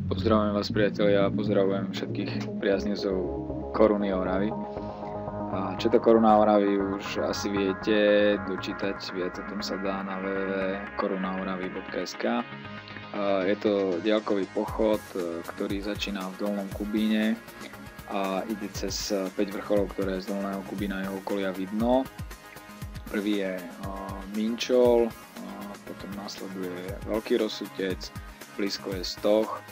Pozdravujem vás, priatelia, a pozdravujem všetkých priaznivcov Koruny Oravy. Čo to Koruna Oravy už asi viete, dočítať viac o tom sa dá na www.korunaoravy.sk. Je to diaľkový pochod, ktorý začína v Dolnom Kubíne a ide cez 5 vrcholov, ktoré z Dolného Kubína a jeho okolia vidno. Prvý je Minčol, potom nasleduje Veľký Rozsutec, blízko je Stoch,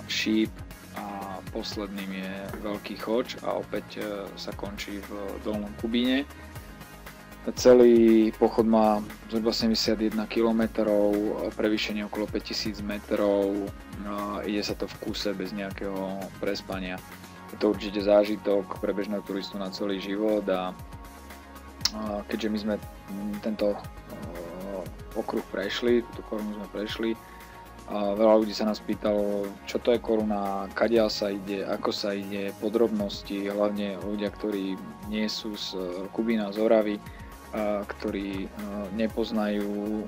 Šíp a posledným je Veľký Choč a opäť sa končí v Dolnom Kubíne. Celý pochod má zhruba 71 km, prevýšenie okolo 5000 metrov, ide sa to v kuse bez nejakého prespania. Je to určite zážitok pre bežného turistu na celý život a keďže my sme tento okruh prešli, túto korunu sme prešli, a veľa ľudí sa nás pýtalo, čo to je koruna, kadiaľ sa ide, ako sa ide, podrobnosti, hlavne ľudia, ktorí nie sú z Kubína, z Oravy, ktorí nepoznajú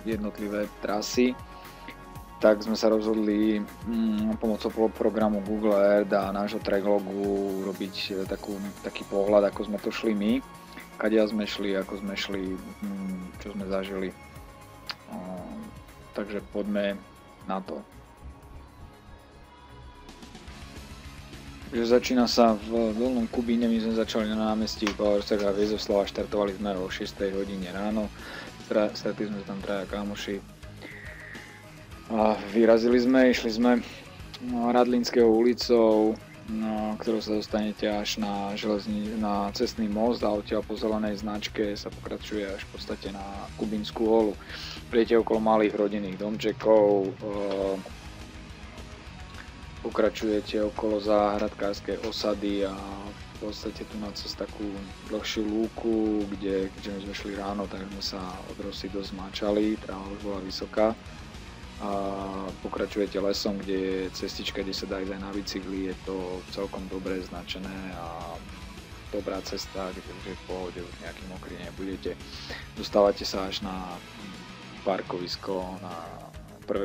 jednotlivé trasy, tak sme sa rozhodli pomocou programu Google Earth a nášho Tracklogu robiť taký pohľad, ako sme to šli my, kadiaľ sme šli, ako sme šli, čo sme zažili. Takže poďme na to. Takže začína sa v Dolnom Kubíne, my sme začali na námestí Powerstaga a Viezoslava, štartovali sme o 6 hodine ráno, stretli sme tam traja kámoši a vyrazili sme, išli sme Radlínskou ulicou, ktorou sa dostanete až na cestný most a odtiaľ po zelenej značke sa pokračuje až v podstate na Kubínsku holu. Prijete okolo malých rodinných domčekov, pokračujete okolo záhradkárskej osady a v podstate tu na cez takú dlhšiu lúku, kde my sme šli ráno, tak sme sa od rosy dosť zmáčali, tráva už bola vysoká. A pokračujete lesom, kde je cestička, kde sa dá ísť aj na bicykli, je to celkom dobre značené a dobrá cesta, kde už je v pohode, už nejaký mokrý nebudete. Dostávate sa až na prvé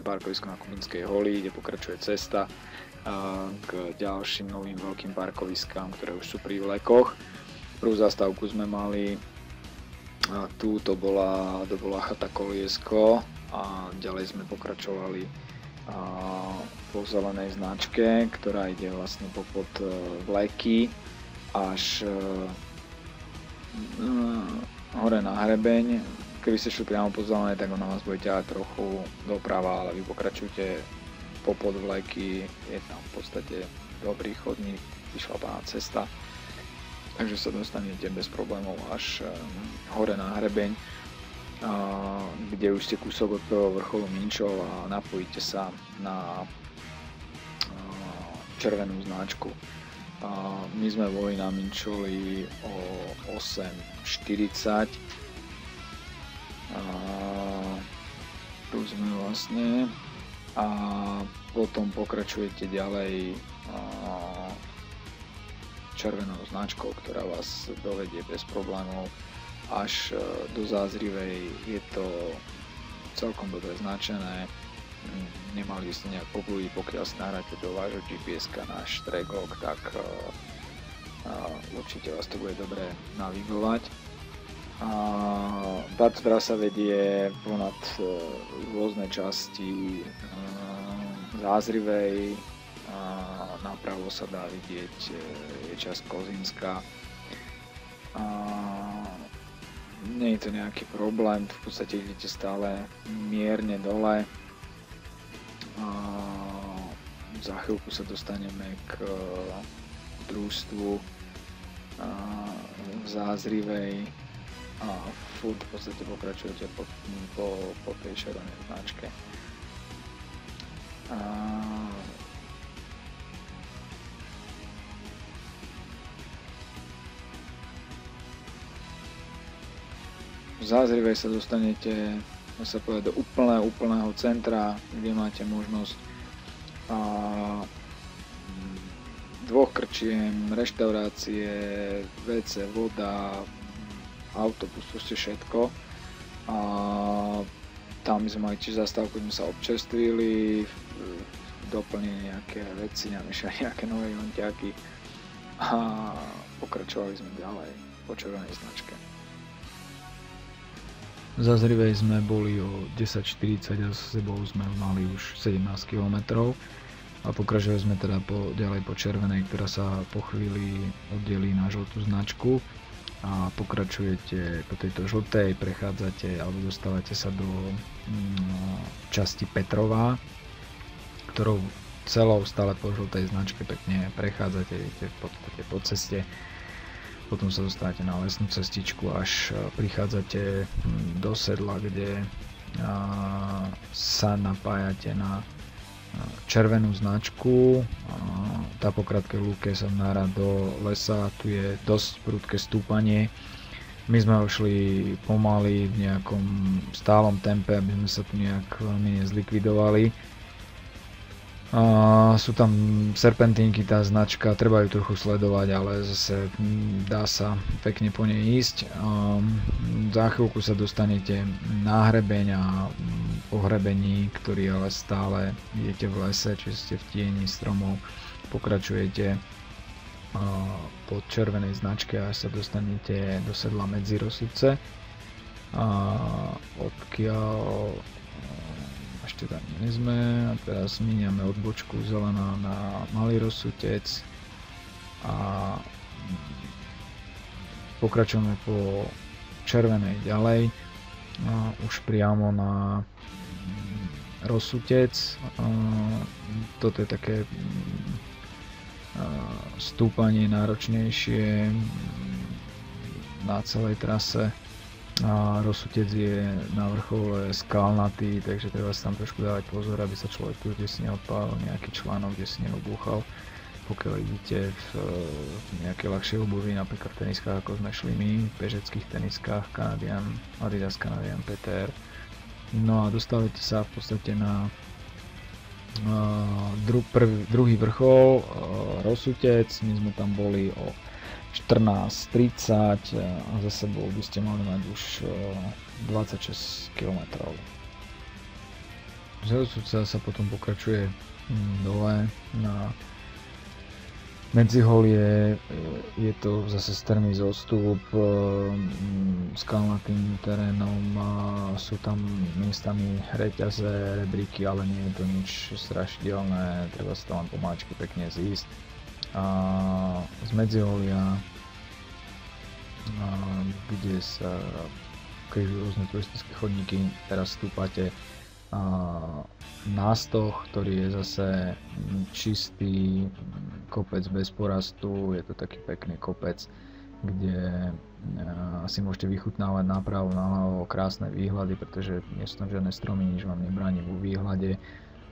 parkovisko na Kubínskej holi, kde pokračuje cesta k ďalším novým veľkým parkoviskám, ktoré už sú pri vlekoch. Prvú zastávku sme mali, to bola chata Koliesko a ďalej sme pokračovali po zelenej značke, ktorá ide vlastne popod vleky až hore na hrebeň. Keby ste šli priamo po zelenej, tak ona vás bude ťahať trochu doprava, ale vy pokračujete popod vleky, je tam v podstate dobrý chodník, vyšlapaná cesta, takže sa dostanete bez problémov až hore na hrebeň, kde už ste kúsok od prvého vrcholu Minčol a napojíte sa na červenú značku. My sme boli na Minčoli o 8:40. Tu sme vlastne a potom pokračujete ďalej červenou značkou, ktorá vás dovedie bez problémov až do Zázrivej. Je to celkom dobre značené, nemali by ste nejak poblúdiť, pokiaľ snáhľate do vášho GPS-ka náš Tracklog, tak určite vás to bude dobre navigovať. Táto trasa vedie ponad rôzne časti Zázrivej, napravo sa dá vidieť je časť Kozínska. Nie je to nejaký problém, v podstate idete stále mierne dole. Za chvíľku sa dostaneme k družstvu v Zázrivej a furt v podstate pokračujete po tej červenej značke. V Zázrivej sa dostanete, sa povedať, do úplného centra, kde máte možnosť dvoch krčiem, reštaurácie, WC, voda, autobus, proste všetko. Tam sme mali tiež zastávku, sme sa občerstvili, doplnili nejaké veci, namiešali nejaké nové jonťáky a pokračovali sme ďalej po červenej značke. Za Zrivej sme boli o 10:40 a s sebou sme mali už 17 km a pokračovali sme teda ďalej po červenej, ktorá sa po chvíli oddelí na žltú značku a pokračujete po tejto žltej, prechádzate alebo dostávate sa do časti Petrová, ktorou celou stále po žltej značke pekne prechádzate, idete v podstate po ceste. Potom sa dostávate na lesnú cestičku, až prichádzate do sedla, kde sa napájate na červenú značku. Tá po krátkej lúke sa nára do lesa, tu je dosť prudké stúpanie. My sme šli pomaly v nejakom stálom tempe, aby sme sa tu nejak veľmi nezlikvidovali. Sú tam serpentínky, tá značka, treba ju trochu sledovať, ale zase dá sa pekne po nej ísť. Za chvíľku sa dostanete na hrebeň a po hrebení, ktorý ale stále idete v lese, čiže ste v tieni stromov, pokračujete po červenej značke až sa dostanete do sedla Medzirosudce, odkiaľ ešte tam nie sme a teraz míňame odbočku zelená na Malý Rozsudec a pokračujeme po červenej ďalej už priamo na Rozsudec. Toto je také stúpanie náročnejšie na celej trase. A Rozsudec je na vrchole skalnatý, takže treba si tam trošku dávať pozor, aby sa človek tu kde si neodpálil nejaký článok, kde si neobúchal. Pokiaľ idete v nejakej ľahšej obuvi, napríklad v teniskách ako sme šli my, v bežeckých teniskách Adidas Canadian PTR. No a dostávate sa v podstate na druhý vrchol Rozsudec. My sme tam boli o 14:30 a za sebou by ste mali mať už 26 km. Z Rozsudca sa potom pokračuje dole na Medziholie, je to zase strmý zostup skalnatým terénom, sú tam miestami reťaze, rebríky, ale nie je to nič strašidelné, treba sa tam pomáčky pekne zísť. Z Medziholia, kde sa križujú rôzne turistické chodníky, teraz stúpate nástoch, ktorý je zase čistý kopec bez porastu, je to taký pekný kopec, kde si môžete vychutnávať napravo, naľavo krásne výhľady, pretože nie sú tam žiadne stromy, nič vám nebráni vo výhľade.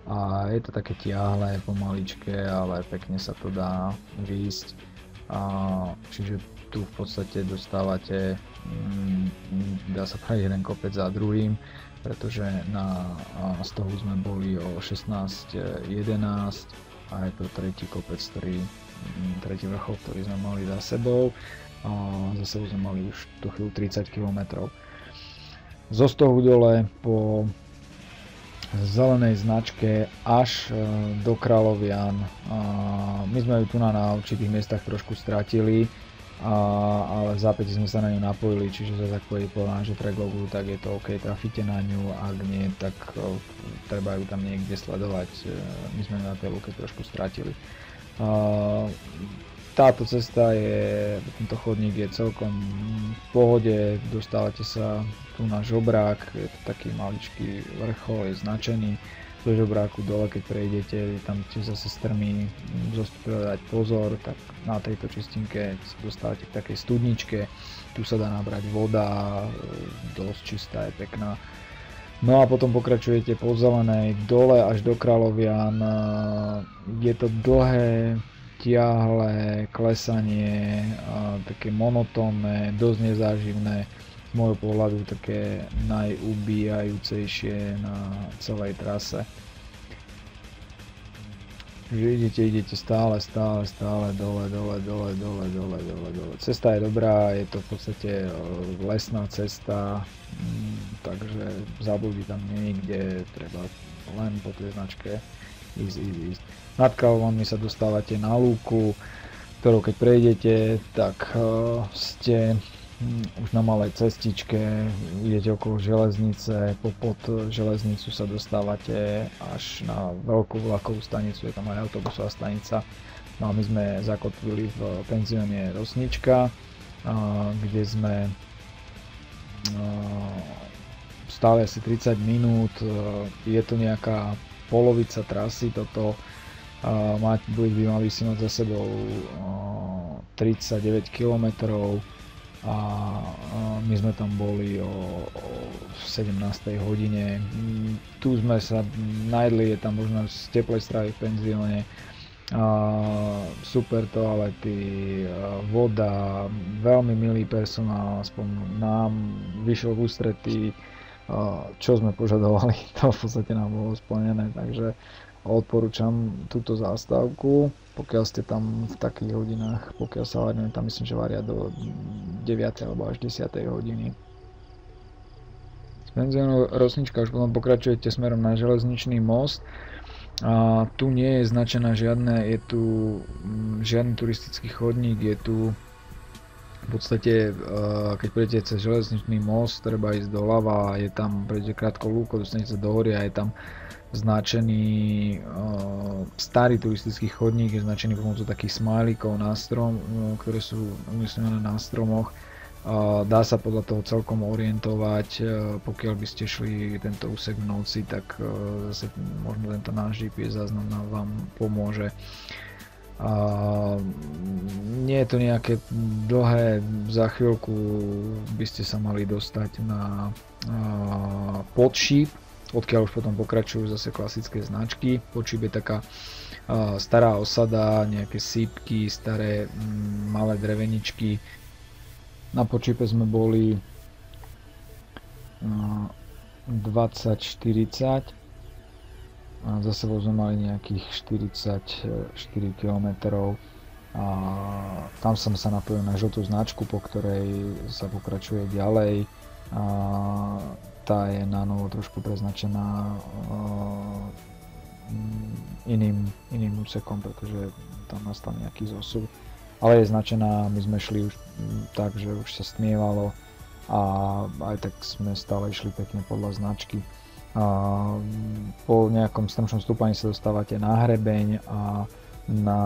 A je to také tiahle, pomaličké, ale pekne sa to dá výjsť. Čiže tu v podstate dostávate, dá sa povedať, jeden kopec za druhým, pretože z toho sme boli o 16:11 a je to tretí kopec, tretí vrchol, ktorý sme mali za sebou. A za sebou sme mali už tú chvíľu 30 km. Zo Stohu dole po zelenej značke až do Kráľovian. My sme ju tu na určitých miestach trošku stratili, ale v zápäti sme sa na ňu napojili, čiže zase ako je povedané, že traglogu, tak je to OK, trafíte na ňu, ak nie, tak treba ju tam niekde sledovať. My sme na tej lúke trošku stratili. Táto cesta tento chodník je celkom v pohode, dostávate sa tu na žobrák, je to taký maličký vrchol, je značený. Do žobráku dole, keď prejdete, tam tiež zase strmý, zostup dať pozor, tak na tejto čistinke sa dostávate k takej studničke, tu sa dá nabrať voda, dosť čistá, je pekná. No a potom pokračujete po zelenej dole až do Kráľovian, je to dlhé, tiahle klesanie, také monotónne, dosť nezáživné, z môjho pohľadu také najubíjajúcejšie na celej trase. Že idete stále dole. Cesta je dobrá, je to v podstate lesná cesta, takže zábludí tam nie je, kde treba len po tej značke ísť. Nad Kalvami sa dostávate na lúku, ktorou keď prejdete, tak ste už na malej cestičke, idete okolo železnice, popod železnicu sa dostávate až na veľkú vlakovú stanicu, je tam aj autobusová stanica. No a my sme zakotvili v penzióne Rosnička, kde sme stále asi 30 minút, je to nejaká polovica trasy toto, by mali si mať za sebou 39 km a my sme tam boli o 17. hodine. Tu sme sa najedli, je tam možnosť teplej stravy v penzióne, super toalety, voda, veľmi milý personál, aspoň nám vyšiel v ústretí, čo sme požadovali, to v podstate nám bolo splnené, takže odporúčam túto zástavku, pokiaľ ste tam v takých hodinách, pokiaľ sa varia, tam myslím, že varia do 9. alebo až 10. hodiny. Z penziónu Rosnička už potom pokračujete smerom na železničný most. A tu nie je značená žiadny turistický chodník, je tu v podstate, keď prejdete cez železničný most, treba ísť doľava, je tam, prejdete krátko lúko, dostanete sa do hory a je tam značený starý turistický chodník, je značený pomocou takých smajlíkov na strom, ktoré sú umiestnené na stromoch. Dá sa podľa toho celkom orientovať, pokiaľ by ste šli tento úsek v noci, tak zase možno tento náš GPS záznam vám pomôže. Nie je to nejaké dlhé, za chvíľku by ste sa mali dostať na Podšíp, odkiaľ už potom pokračujú zase klasické značky. Podšíp je taká stará osada, nejaké sípky, staré malé dreveničky. Na Podšípe sme boli 20-40 a za sebou sme mali nejakých 44 km a tam som sa napojil na žltú značku, po ktorej sa pokračuje ďalej. A tá je na novo trošku preznačená iným úsekom, pretože tam nastal nejaký zosúv. Ale je značená, my sme šli už tak, že už sa stmievalo a aj tak sme stále išli pekne podľa značky. Po nejakom strmšom stúpaní sa dostávate na hrebeň a na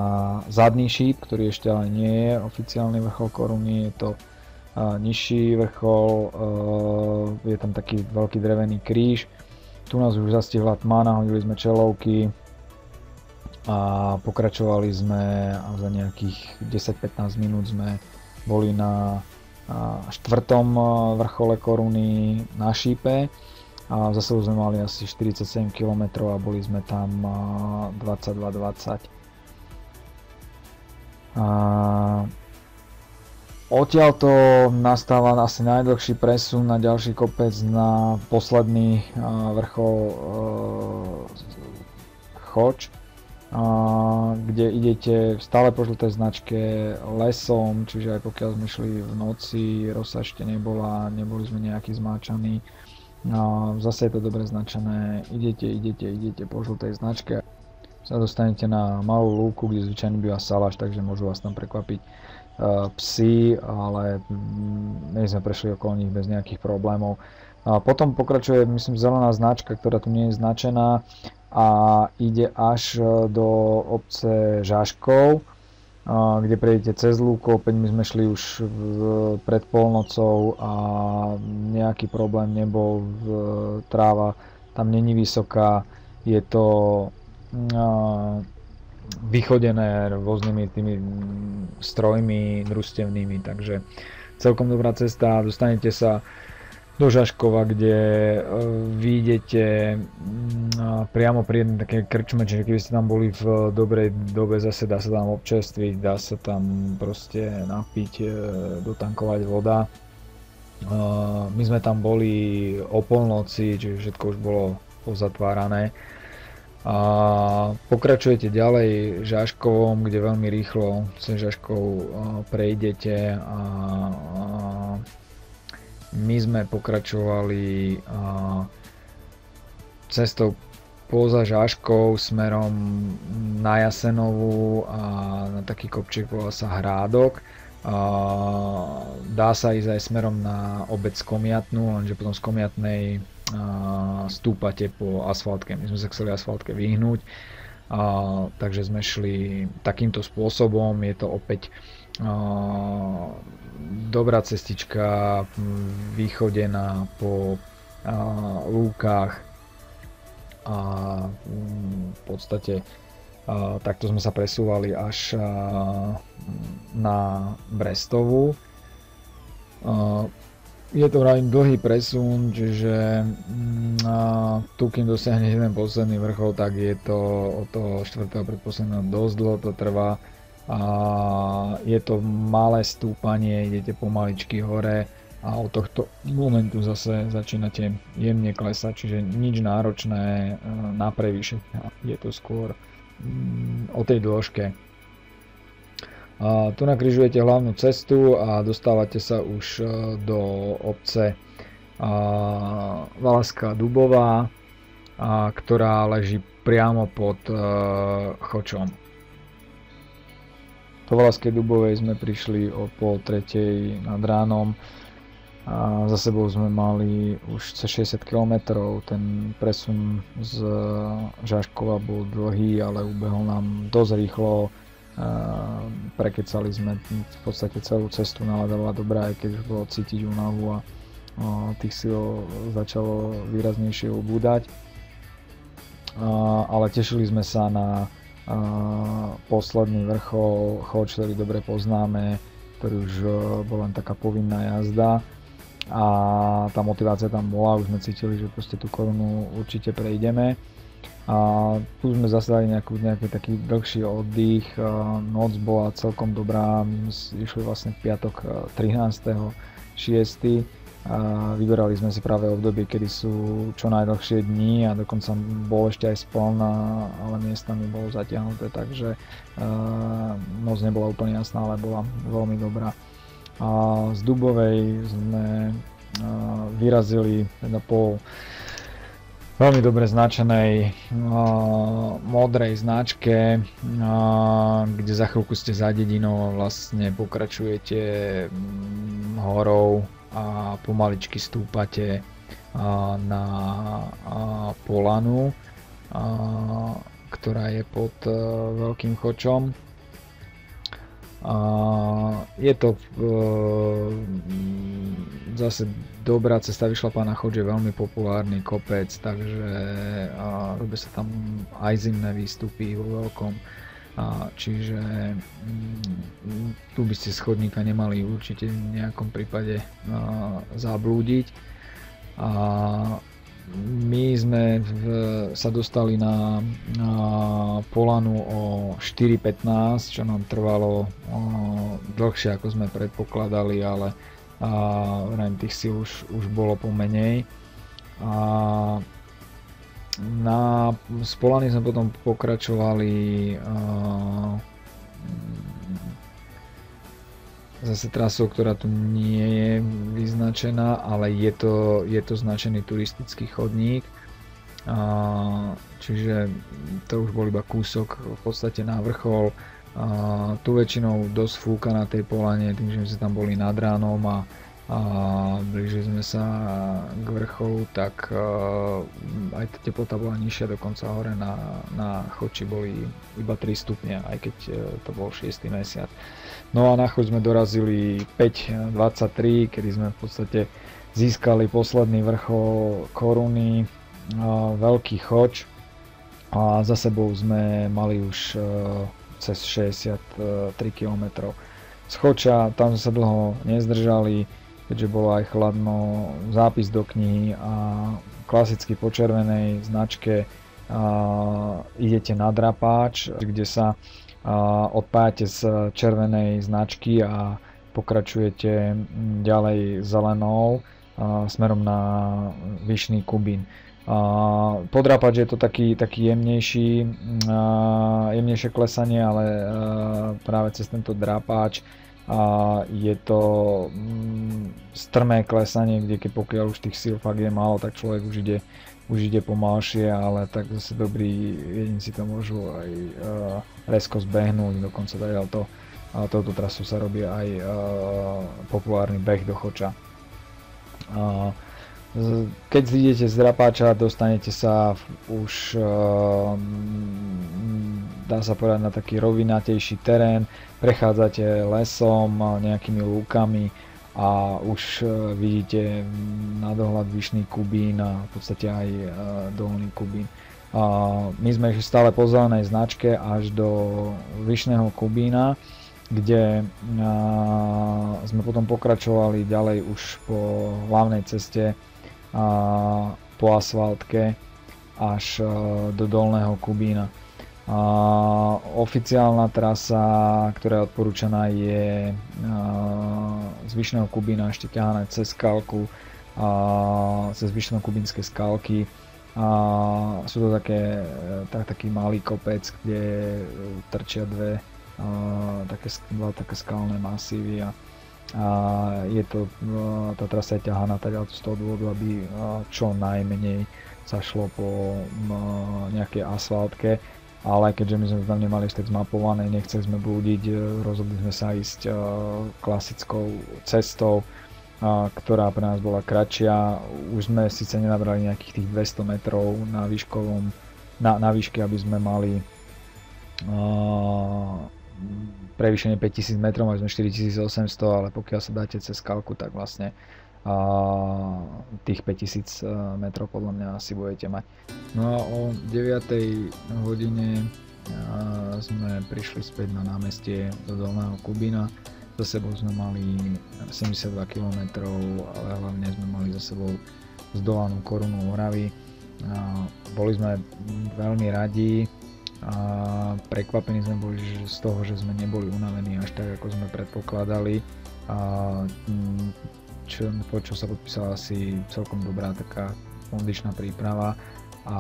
zadný šíp, ktorý ešte ale nie je oficiálny vrchol Koruny, je to nižší vrchol, je tam taký veľký drevený kríž. Tu nás už zastihla tma, nahodili sme čelovky a pokračovali sme a za nejakých 10-15 minút sme boli na 4. vrchole Koruny na šípe. A za sebou sme mali asi 47 km a boli sme tam 22-20. Odtiaľto nastáva asi najdlhší presun na ďalší kopec, na posledný vrchol Choč, kde idete stále po žltej značke lesom, čiže aj pokiaľ sme šli v noci, rosa ešte nebola, neboli sme nejakí zmáčaní. Zase je to dobre značené, idete po žltej značke, sa dostanete na malú lúku, kde zvyčajne býva salaš, takže môžu vás tam prekvapiť psi, ale my sme prešli okolo nich bez nejakých problémov. Potom pokračuje, myslím, zelená značka, ktorá tu nie je značená a ide až do obce Žaškov, kde prejdete cez lúku. Opäť my sme šli už pred polnocou a nejaký problém nebol, tráva tam není vysoká, je to vychodené rôznymi tými strojmi družstevnými, takže celkom dobrá cesta. Dostanete sa do Žaškova, kde vyjdete priamo pri jednej také krčme, čiže keby ste tam boli v dobrej dobe, zase dá sa tam občerstviť, dá sa tam proste napiť, dotankovať voda. My sme tam boli o polnoci, čiže všetko už bolo pozatvárané. A pokračujete ďalej Žaškovom, kde veľmi rýchlo cez Žaškov prejdete a my sme pokračovali cestou póza Žáškov smerom na Jasenovú a na taký kopček volá sa Hrádok. Dá sa ísť aj smerom na obec Komiatnu, lenže potom z Komiatnej stúpate po asfaltke. My sme sa chceli asfaltke vyhnúť, takže sme šli takýmto spôsobom. Je to opäť dobrá cestička vychodená po lúkach a v podstate takto sme sa presúvali až na Brestovu. Je to dlhý presun, čiže tu kým dosiahnete ten posledný vrchol, tak je to od toho 4. predposledného dosť dlho to trvá. Je to malé stúpanie, idete pomaličky hore a od tohto momentu zase začínate jemne klesať, čiže nič náročné na prevýšenie, je to skôr o tej dĺžke. Tu nakrižujete hlavnú cestu a dostávate sa už do obce Valašská Dubová, ktorá leží priamo pod Chočom. Do Valašskej Dubovej sme prišli o 2:30 nad ránom. Za sebou sme mali už cez 60 km, ten presun z Žáškova bol dlhý, ale ubehol nám dosť rýchlo. Prekecali sme v podstate celú cestu, nálada bola dobrá, aj keď už bolo cítiť únavu a tých síl začalo výraznejšie ubúdať. Ale tešili sme sa na posledný vrchol Choč, ktorý dobre poznáme, ktorý už bola len taká povinná jazda. A tá motivácia tam bola, už sme cítili, že proste tú korunu určite prejdeme. A tu sme zase dali nejaký taký dlhší oddych, noc bola celkom dobrá, my sme išli vlastne v piatok 13.6. Vyberali sme si práve obdobie, kedy sú čo najdlhšie dni a dokonca bol ešte aj spln, ale miestami bolo zatiahnuté, takže noc nebola úplne jasná, ale bola veľmi dobrá. A z Dubovej sme vyrazili teda po veľmi dobre značenej modrej značke, kde za chvíľku ste za dedinou a vlastne pokračujete horou a pomaličky stúpate na polanu, ktorá je pod Veľkým Chočom. Je to zase dobrá cesta, vyšlapaná Choč je veľmi populárny kopec, takže robia sa tam aj zimné výstupy vo veľkom, čiže tu by ste z chodníka nemali určite v nejakom prípade zablúdiť. My sme sa dostali na polanu o 4:15, čo nám trvalo dlhšie ako sme predpokladali, ale tých síl už bolo pomenej. Z polany sme potom pokračovali zase trasou, ktorá tu nie je vyznačená, ale je to značený turistický chodník, čiže to už bol iba kúsok v podstate na vrchol. Tu väčšinou dosť fúka na tej polane, tým, že sme tam boli nad ránom a blížili sme sa k vrcholu, tak aj tá teplota bola nižšia, dokonca hore na Choči boli iba 3 stupne, aj keď to bol 6. mesiac. No a na Choč sme dorazili 5:23, kedy sme v podstate získali posledný vrchol koruny, Veľký Choč, a za sebou sme mali už cez 63 km. Z Choča tam sme sa dlho nezdržali, keďže bolo aj chladno, zápis do knihy a klasicky po červenej značke idete na Drapáč, kde sa odpájate z červenej značky a pokračujete ďalej zelenou smerom na Vyšný Kubín. Podrapáč je to taký jemnejšie klesanie, ale práve cez tento Drapáč je to strmé klesanie, kde pokiaľ už tých síl fakt je málo, tak človek už už ide pomalšie, ale tak zase dobrí jedinci to môžu aj rezko zbehnúť, dokonca touto trasu sa robí aj populárny beh do Choča. Keď idete z Drapáča, dostanete sa už, dá sa povedať, na taký rovinatejší terén, prechádzate lesom, nejakými lúkami a už vidíte na dohľad Vyšný Kubín a v podstate aj Dolný Kubín. My sme išli stále po zelenej značke až do Vyšného Kubína, kde sme potom pokračovali ďalej už po hlavnej ceste po asfaltke až do Dolného Kubína. Oficiálna trasa, ktorá je odporúčaná, je z Vyšného Kubína ešte ťahané cez skalku, cez Vyšno-Kubínske skalky. Sú to taký malý kopec, kde trčia dva také skalné masívy a tá trasa je ťahaná teda z toho dôvodu, aby čo najmenej sa šlo po nejakej asfaltke. Ale keďže my sme tam nemali tak zmapované, nechceli sme blúdiť, rozhodli sme sa ísť klasickou cestou, ktorá pre nás bola kratšia. Už sme síce nenabrali nejakých tých 200 metrov na výške, aby sme mali prevýšenie 5000 metrov, mali sme 4800, ale pokiaľ sa dáte cez skalku, tak vlastne tých 5000 metrov podľa mňa asi budete mať. No a o 9. hodine sme prišli späť na námestie do Dolného Kubína. Za sebou sme mali 72 km, ale hlavne sme mali za sebou zdolanú Korunu Oravy. Boli sme veľmi radi a prekvapení sme boli z toho, že sme neboli unavení až tak, ako sme predpokladali. Po čo sa podpísala asi celkom dobrá taká kondičná príprava a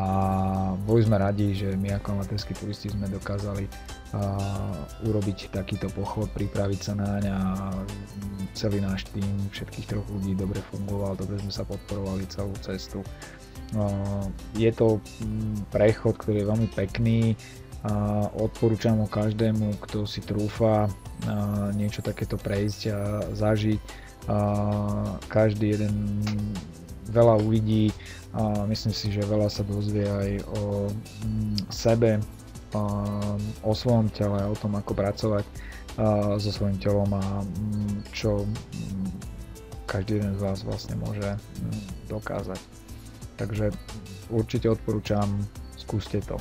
boli sme radi, že my ako amatérski turisti sme dokázali urobiť takýto pochod, pripraviť sa naň a celý náš tým, všetkých troch ľudí dobre fungoval, dobre sme sa podporovali celú cestu. Je to prechod, ktorý je veľmi pekný, odporúčam ho každému, kto si trúfa niečo takéto prejsť a zažiť. Každý jeden veľa uvidí a myslím si, že veľa sa dozvie aj o sebe, o svojom tele, o tom, ako pracovať so svojím telom a čo každý jeden z vás vlastne môže dokázať. Takže určite odporúčam, skúste to.